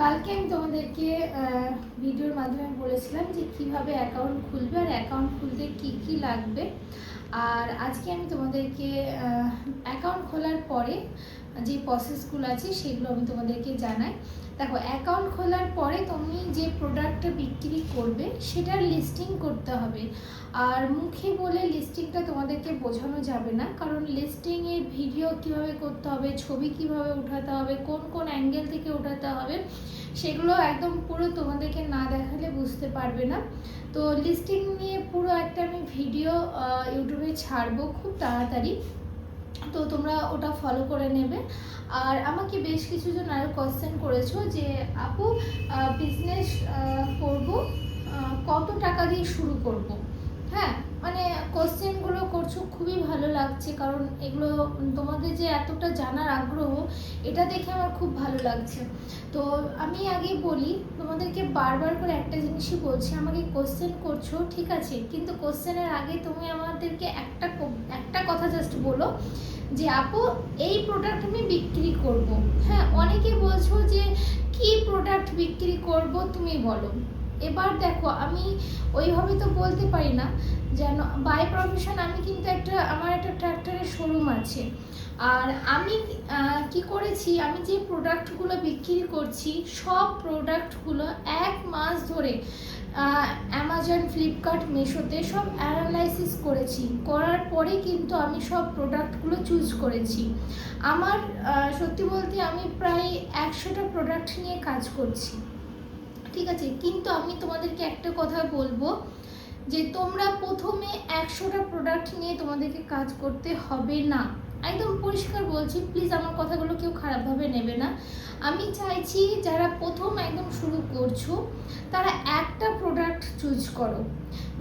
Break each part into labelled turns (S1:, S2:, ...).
S1: কালকে আমি তোমাদেরকে ভিডিওর মাধ্যমে বলেছিলাম যে কিভাবে অ্যাকাউন্ট খুলবে আর অ্যাকাউন্ট খুলতে কি কি লাগবে। আর আজকে আমি তোমাদেরকে অ্যাকাউন্ট খোলার পরে যে প্রসেসগুলো আছে সেগুলো আমি তোমাদেরকে জানাই। দেখো, অ্যাকাউন্ট খোলার পরে তুমি যে প্রোডাক্টটা বিক্রি করবে সেটার লিস্টিং করতে হবে। আর মুখে বলে লিস্টিংটা তোমাদেরকে বোঝানো যাবে না, কারণ লিস্টিংয়ের ভিডিও কিভাবে করতে হবে, ছবি কিভাবে উঠাতে হবে, কোন কোন অ্যাঙ্গেল থেকে উঠাতে হবে, সেগুলো একদম পুরো তোমাদেরকে না দেখালে বুঝতে পারবে না। তো লিস্টিং নিয়ে পুরো একটা আমি ভিডিও ইউটিউবে ছাড়বো খুব তাড়াতাড়ি, তো তোমরা ওটা ফলো করে নেবে। আর আমাকে বেশ কিছুজন আরও কোয়েশ্চেন করেছো যে আপু বিজনেস করব, কত টাকা দিয়ে শুরু করব। হ্যাঁ, মানে কোয়েশ্চেনগুলো করছো, খুবই ভালো লাগছে, কারণ এগুলো তোমাদের যে এতটা জানার আগ্রহ, এটা দেখে আমার খুব ভালো লাগছে। তো আমি আগে বলি তোমাদেরকে, বারবার করে একটা জিনিসই বলছি, আমাকে কোয়েশ্চেন করছো ঠিক আছে, কিন্তু কোয়েশ্চেনের আগে তুমি আমাদেরকে একটা কথা জাস্ট বলো যে আপু এই প্রোডাক্ট আমি বিক্রি করব। হ্যাঁ, অনেকে বলছো যে কি প্রোডাক্ট বিক্রি করব তুমি বলো। এবার দেখো, আমি ওইভাবে তো বলতে পারি না, যেন বাই প্রফেশন আমি কিন্তু আমার একটা ট্র্যাক্টরের শোরুম আছে। আর আমি কি করেছি, আমি যে প্রোডাক্টগুলো বিক্রি করছি সব প্রোডাক্টগুলো 1 মাস ধরে অ্যামাজন, ফ্লিপকার্ট, মিশোতে সব অ্যানালাইসিস করেছি, করার পরে কিন্তু আমি সব প্রোডাক্টগুলো চুজ করেছি। আমার সত্যি বলতে আমি প্রায় 100টা প্রোডাক্ট নিয়ে কাজ করছি, ঠিক আছে। কিন্তু আমি তোমাদেরকে একটা কথা বলবো যে তোমরা প্রথমে 100টা প্রোডাক্ট নিয়ে তোমাদেরকে কাজ করতে হবে না, একদম পরিষ্কার বলছি। প্লিজ আমার কথাগুলো কেউ খারাপভাবে নেবে না। আমি চাইছি যারা প্রথম একদম শুরু করছো তারা একটা প্রোডাক্ট চুজ করো।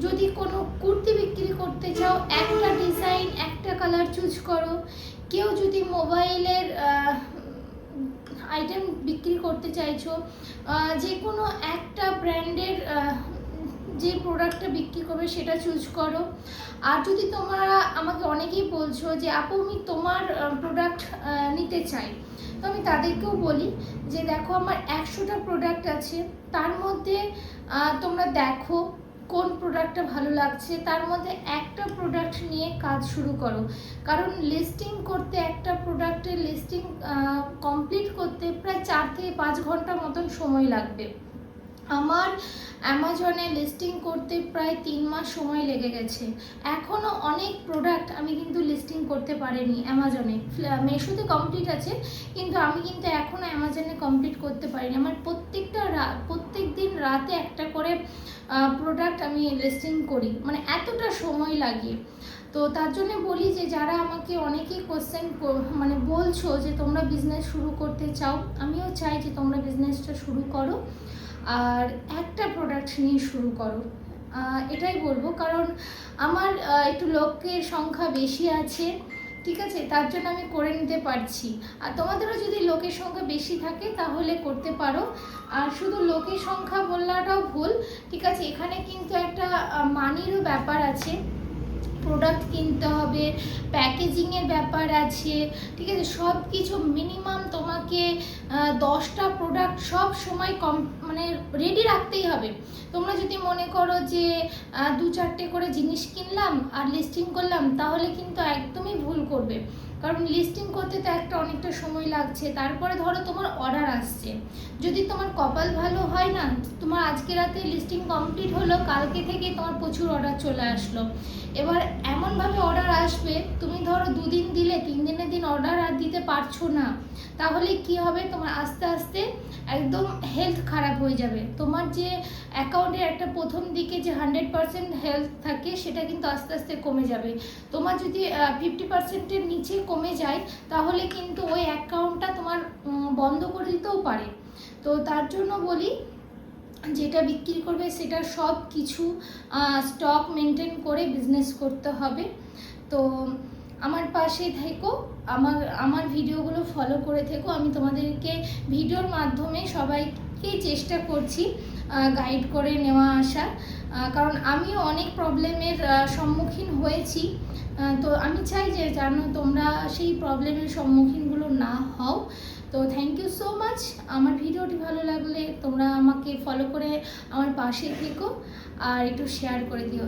S1: যদি কোনো কুর্তি বিক্রি করতে চাও, একটা ডিজাইন, একটা কালার চুজ করো। কেউ যদি মোবাইলের আইটেম বিক্রি করতে চাইছো, যে কোনো একটা ব্র্যান্ডের যে প্রোডাক্টটা বিক্রি করবে সেটা চুজ করো। আর যদি তোমরা আমাকে অনেকেই বলছো যে আপু আমি তোমার প্রোডাক্ট নিতে চাই, তো আমি তাদেরকেও বলি যে দেখো আমার 100টা প্রোডাক্ট আছে, তার মধ্যে তোমরা দেখো কোন প্রোডাক্টটা ভালো লাগছে, তার মধ্যে একটা প্রোডাক্ট নিয়ে কাজ শুরু করো। কারণ লিস্টিং করতে, একটা প্রোডাক্টের লিস্টিং কমপ্লিট করতে প্রায় 4 থেকে 5 ঘন্টা মতন সময় লাগবে। আমার অ্যামাজনে লিস্টিং করতে প্রায় 3 মাস সময় লেগে গেছে। এখনও অনেক প্রোডাক্ট আমি কিন্তু লিস্টিং করতে পারিনি অ্যামাজনে। মিশোতে কমপ্লিট আছে, কিন্তু আমি কিন্তু এখনও অ্যামাজনে কমপ্লিট করতে পারিনি। আমার প্রত্যেক দিন রাতে একটা করে প্রোডাক্ট আমি লিস্টিং করি, মানে এতটা সময় লাগে। তো তার জন্য বলি যে যারা আমাকে অনেকেই কোশ্চেন মানে বলছো যে তোমরা বিজনেস শুরু করতে চাও, আমিও চাই যে তোমরা বিজনেসটা শুরু করো আর একটা প্রোডাক্ট নিয়ে শুরু করো, এটাই বলবো। কারণ আমার একটু লোকের সংখ্যা বেশি আছে, ঠিক আছে, তার জন্য আমি করে নিতে পারছি। আর তোমাদেরও যদি লোকের সংখ্যা বেশি থাকে তাহলে করতে পারো। আর শুধু লোকের সংখ্যা বলাটাও ভুল, ঠিক আছে, এখানে কিন্তু একটা মানিরও ব্যাপার আছে, প্রোডাক্ট কিনতে হবে, প্যাকেজিংয়ের ব্যাপার আছে, ঠিক আছে। সব কিছু মিনিমাম তোমাকে 10টা প্রোডাক্ট সব সময় মানে রেডি রাখতেই হবে। তোমরা যদি মনে করো যে 2-4টে করে জিনিস কিনলাম আর লিস্টিং করলাম, তাহলে কিন্তু একদমই ভুল করবে। কারণ লিস্টিং করতে তো অনেকটা সময় লাগছে, তারপরে ধরো তোমার অর্ডার আসছে, যদি তোমার কপাল ভালো হয় না, তোমার আজকে রাতে লিস্টিং কমপ্লিট হলো, কালকে থেকে তোমার প্রচুর অর্ডার চলে আসলো। এবার এমনভাবে অর্ডার আসবে, তুমি ধরো 2 দিন দিলে, 3 দিনের দিন অর্ডার আর দিতে পারছো না, তাহলে কি হবে, তোমার আস্তে আস্তে একদম হেলথ খারাপ হয়ে যাবে। তোমার যে অ্যাকাউন্টের একটা প্রথম দিকে যে 100% হেলথ থাকে, সেটা কিন্তু আস্তে আস্তে কমে যাবে। তোমার যদি 50%-এর নিচে কমে যায়, তাহলে কিন্তু ওই অ্যাকাউন্টটা তোমার বন্ধ করে দিতেও পারে। তো তার জন্য বলি, যেটা বিক্রি করবে সেটা সব কিছু স্টক মেনটেন করে বিজনেস করতে হবে। তো আমার পাশে থেকো, আমার ভিডিওগুলো ফলো করে থেকো। আমি তোমাদেরকে ভিডিওর মাধ্যমে সবাইকেই চেষ্টা করছি গাইড করে নেওয়া আসা, কারণ আমিও অনেক প্রবলেমের সম্মুখীন হয়েছি। তো আমি চাই যে যেন তোমরা সেই প্রবলেমের সম্মুখীনগুলো না হও। তো থ্যাংক ইউ সো মাচ। আমার ভিডিওটি ভালো লাগলে তোমরা আমাকে ফলো করে আমার পাশে থেকো আর একটু শেয়ার করে দিও।